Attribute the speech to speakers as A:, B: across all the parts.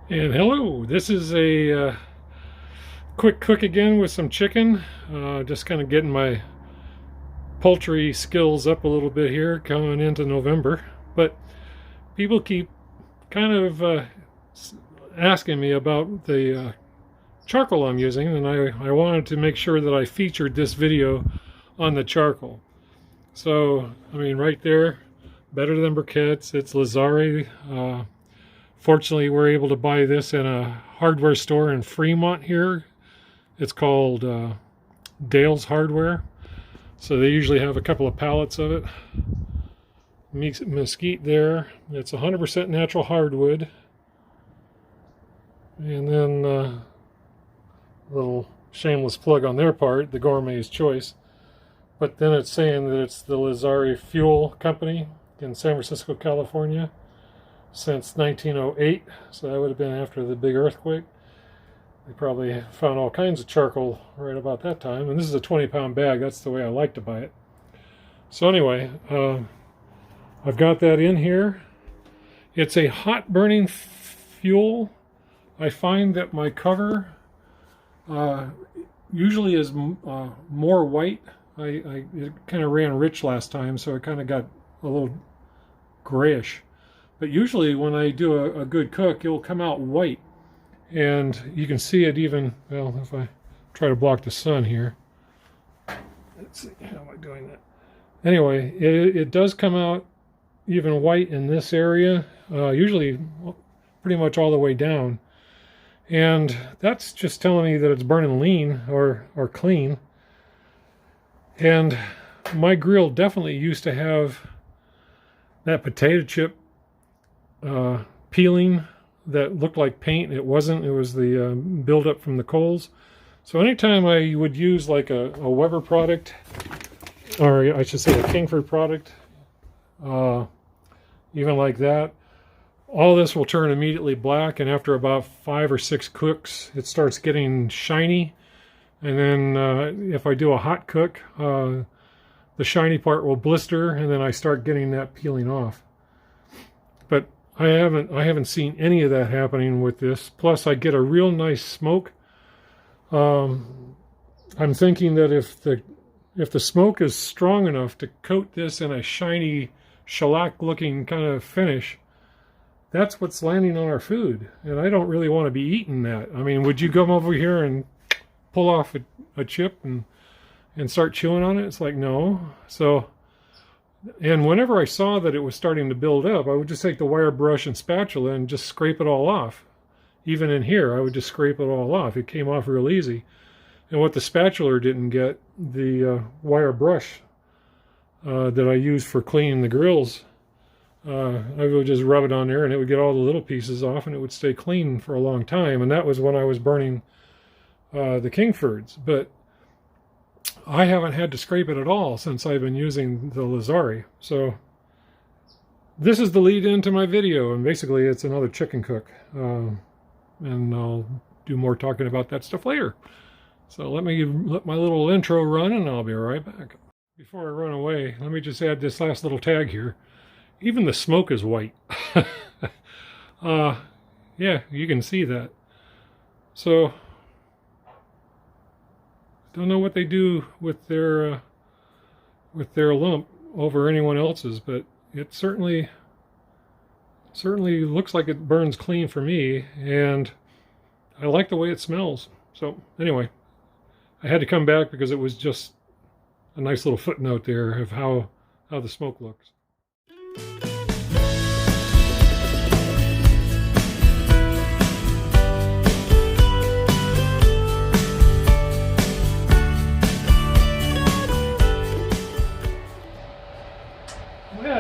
A: And hello, this is a quick cook again with some chicken. Just kind of getting my poultry skills up a little bit here coming into November. But people keep kind of asking me about the charcoal I'm using, and I wanted to make sure that I featured this video on the charcoal. So, I mean, right there, better than briquettes. It's Lazzari. Fortunately, we're able to buy this in a hardware store in Fremont here. It's called Dale's Hardware. So they usually have a couple of pallets of it. Mesquite there. It's 100% natural hardwood. And then a little shameless plug on their part, the Gourmet's Choice. But then it's saying that it's the Lazzari Fuel Company in San Francisco, California, since 1908, so that would have been after the big earthquake. They probably found all kinds of charcoal right about that time, and this is a 20-pound bag. That's the way I like to buy it. So anyway, I've got that in here. It's a hot burning fuel. I find that my cover usually is more white. It kind of ran rich last time, so it kind of got a little grayish. But usually when I do a good cook, it'll come out white. And you can see it even, well, if I try to block the sun here. Let's see, how am I doing that? Anyway, it does come out even white in this area, usually pretty much all the way down. And that's just telling me that it's burning lean or clean. And my grill definitely used to have that potato chip peeling that looked like paint. It wasn't. It was the buildup from the coals. So anytime I would use like a Weber product, or I should say a Kingford product, even like that, all this will turn immediately black, and after about 5 or 6 cooks, it starts getting shiny. And then if I do a hot cook, the shiny part will blister, and then I start getting that peeling off. But I haven't seen any of that happening with this. Plus, I get a real nice smoke. I'm thinking that if the smoke is strong enough to coat this in a shiny shellac-looking kind of finish, that's what's landing on our food. And I don't really want to be eating that. I mean, would you come over here and pull off a chip and start chewing on it? It's like, no. So. And whenever I saw that it was starting to build up, I would just take the wire brush and spatula and just scrape it all off. Even in here, I would just scrape it all off. It came off real easy. And what the spatula didn't get, the wire brush that I use for cleaning the grills, I would just rub it on there and it would get all the little pieces off and it would stay clean for a long time. And that was when I was burning the Kingfords. But I haven't had to scrape it at all since I've been using the Lazzari. So this is the lead into my video, and basically it's another chicken cook. And I'll do more talking about that stuff later. So let my little intro run, and I'll be right back. Before I run away, let me just add this last little tag here. Even the smoke is white. Yeah, you can see that. So don't know what they do with their lump over anyone else's, but it certainly looks like it burns clean for me, and I like the way it smells. So anyway, I had to come back because it was just a nice little footnote there of how the smoke looks.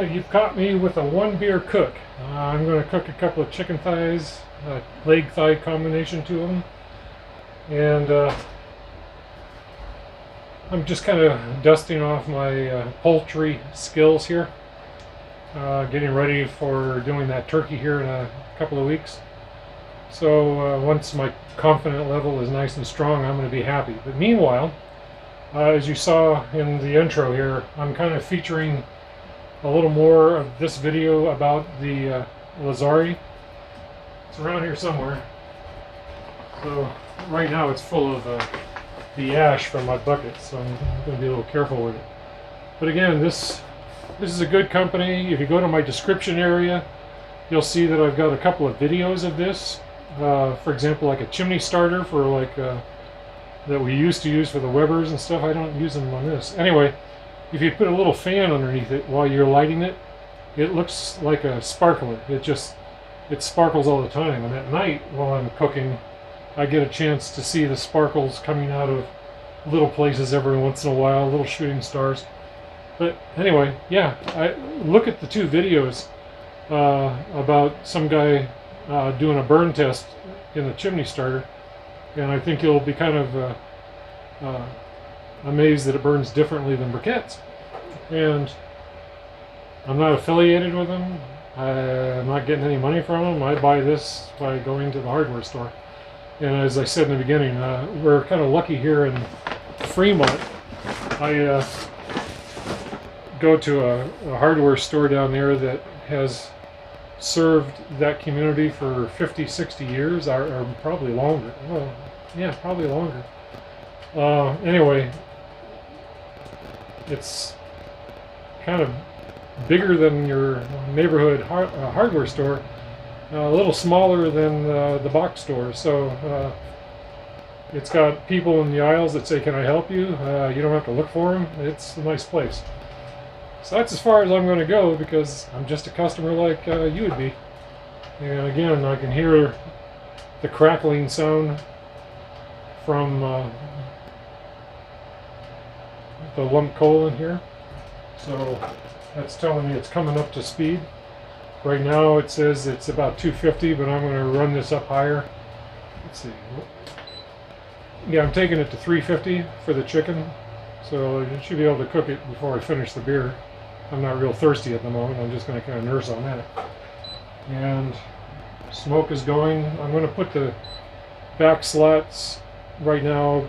A: You've caught me with a 1-beer cook. I'm going to cook a couple of chicken thighs, leg thigh combination to them, and I'm just kind of dusting off my poultry skills here, getting ready for doing that turkey here in a couple of weeks. So once my confidence level is nice and strong, I'm going to be happy. But meanwhile, as you saw in the intro here, I'm kind of featuring a little more of this video about the Lazzari. It's around here somewhere. So right now it's full of the ash from my bucket, so I'm going to be a little careful with it. But again, this is a good company. If you go to my description area, you'll see that I've got a couple of videos of this. For example, like a chimney starter for like that we used to use for the Webers and stuff. I don't use them on this. Anyway, if you put a little fan underneath it while you're lighting it, it looks like a sparkler. It sparkles all the time. And at night while I'm cooking, I get a chance to see the sparkles coming out of little places every once in a while, little shooting stars. But anyway, yeah, I look at the two videos about some guy doing a burn test in the chimney starter, and I think you'll be kind of amazed that it burns differently than briquettes. And I'm not affiliated with them. I'm not getting any money from them. I buy this by going to the hardware store. And as I said in the beginning, we're kind of lucky here in Fremont. I go to a hardware store down there that has served that community for 50, 60 years, or probably longer. Well, yeah, probably longer. Anyway, it's kind of bigger than your neighborhood hardware store, a little smaller than the box store. So it's got people in the aisles that say, "Can I help you?" You don't have to look for them. It's a nice place. So that's as far as I'm going to go, because I'm just a customer like you would be. And again, I can hear the crackling sound from the lump coal in here. So that's telling me it's coming up to speed. Right now it says it's about 250, but I'm going to run this up higher. Let's see. Yeah, I'm taking it to 350 for the chicken, so I should be able to cook it before I finish the beer. I'm not real thirsty at the moment. I'm just going to kind of nurse on that. And smoke is going. I'm going to put the back slats right now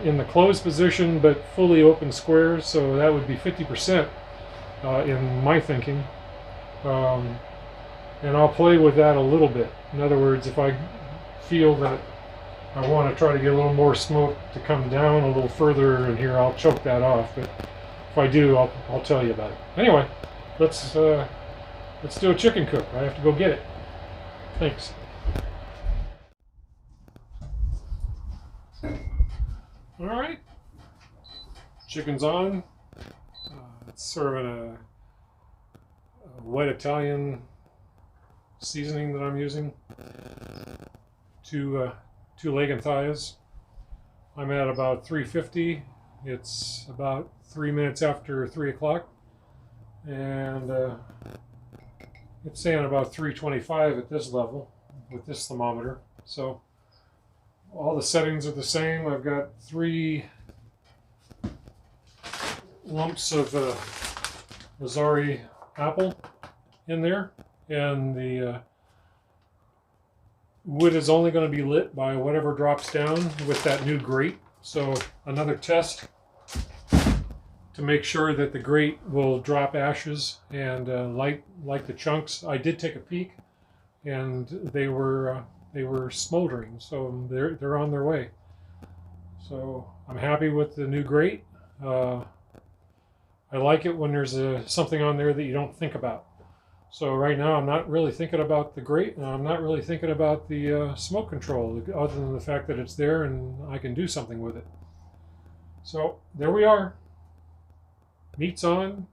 A: in the closed position, but fully open squares, so that would be 50% in my thinking. And I'll play with that a little bit. In other words, if I feel that I want to try to get a little more smoke to come down a little further in here, I'll choke that off. But if I do, I'll tell you about it. Anyway, let's do a chicken cook. I have to go get it. Thanks. All right, chicken's on. It's serving a white Italian seasoning that I'm using. Two leg and thighs. I'm at about 350. It's about 3 minutes after 3 o'clock, and it's saying about 325 at this level with this thermometer. So all the settings are the same. I've got 3 lumps of Lazzari apple in there, and the wood is only going to be lit by whatever drops down with that new grate. So another test to make sure that the grate will drop ashes and light the chunks. I did take a peek, and they were smoldering, so they're on their way. So I'm happy with the new grate. I like it when there's something on there that you don't think about. So right now I'm not really thinking about the grate, and I'm not really thinking about the smoke control, other than the fact that it's there and I can do something with it. So there we are. Meat's on,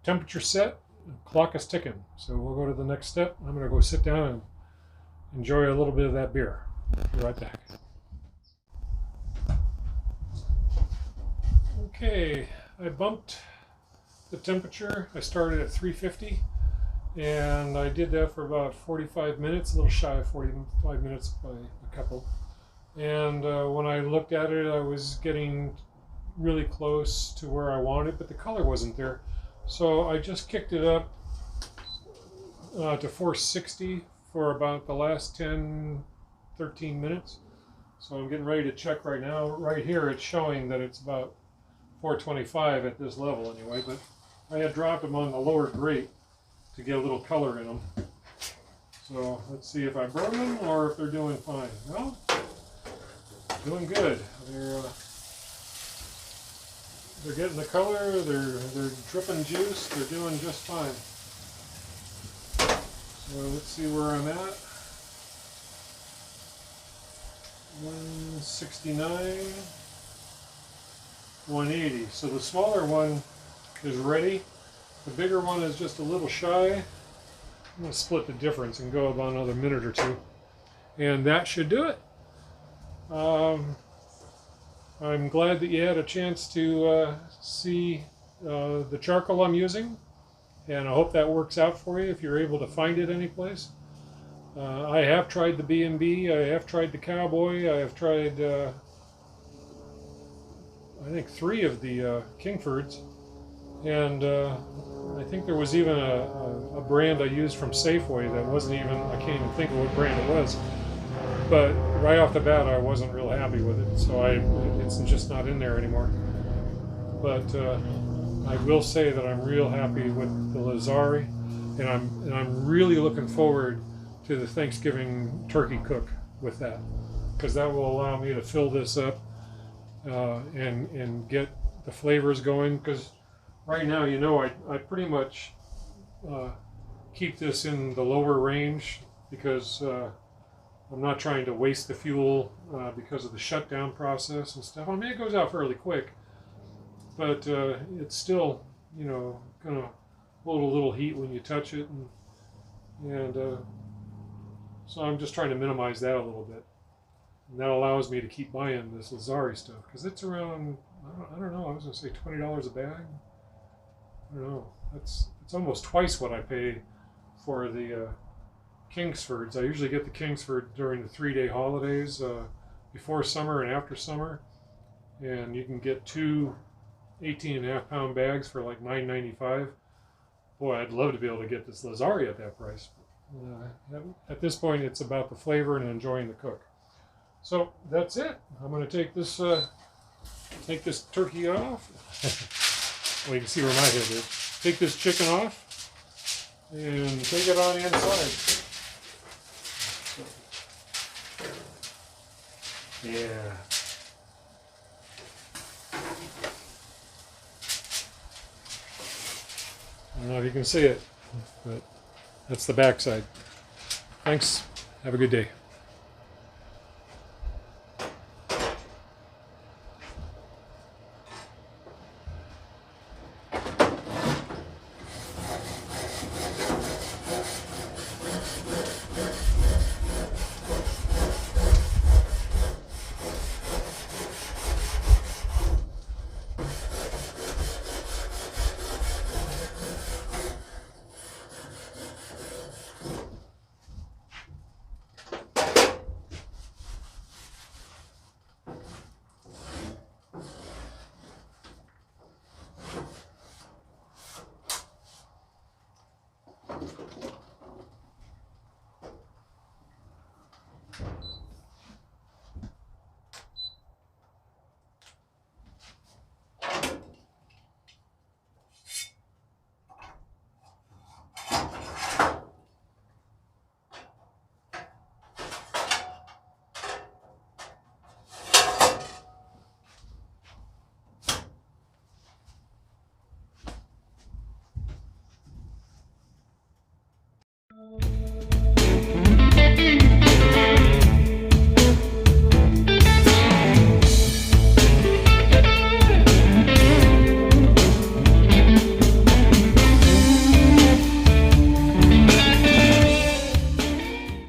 A: temperature set, clock is ticking. So we'll go to the next step. I'm going to go sit down and enjoy a little bit of that beer. Be right back. Okay, I bumped the temperature. I started at 350, and I did that for about 45 minutes, a little shy of 45 minutes by a couple. And when I looked at it, I was getting really close to where I wanted, but the color wasn't there. So I just kicked it up to 460 for about the last 10, 13 minutes. So I'm getting ready to check right now. Right here it's showing that it's about 425 at this level anyway, but I had dropped them on the lower grate to get a little color in them. So let's see if I burn them or if they're doing fine. Well, doing good. They're getting the color. They're dripping juice. They're doing just fine. So let's see where I'm at. 169, 180. So the smaller one is ready. The bigger one is just a little shy. I'm going to split the difference and go about another minute or two. And that should do it. I'm glad that you had a chance to see the charcoal I'm using. And I hope that works out for you if you're able to find it anyplace. I have tried the B&B, I have tried the Cowboy, I have tried I think 3 of the Kingfords, and I think there was even a brand I used from Safeway that wasn't even, I can't even think of what brand it was, but right off the bat I wasn't real happy with it, so it's just not in there anymore. But I will say that I'm real happy with the Lazzari, and I'm really looking forward to the Thanksgiving turkey cook with that, because that will allow me to fill this up and get the flavors going. Because right now, you know, I pretty much keep this in the lower range because I'm not trying to waste the fuel because of the shutdown process and stuff. I mean, it goes out fairly quick, but it's still, you know, gonna hold a little heat when you touch it, and so I'm just trying to minimize that a little bit. And that allows me to keep buying this Lazzari stuff, because it's around, I don't know, I was going to say $20 a bag. I don't know. It's almost twice what I pay for the Kingsfords. I usually get the Kingsford during the 3-day holidays, before summer and after summer. And you can get 2 18.5-pound bags for like $9.95. Boy, I'd love to be able to get this Lazzari at that price. At this point, it's about the flavor and enjoying the cook. So that's it. I'm going to take this turkey off. Well, you can see where my head is. Take this chicken off and take it on the inside. Yeah. I don't know if you can see it, but that's the backside. Thanks. Have a good day.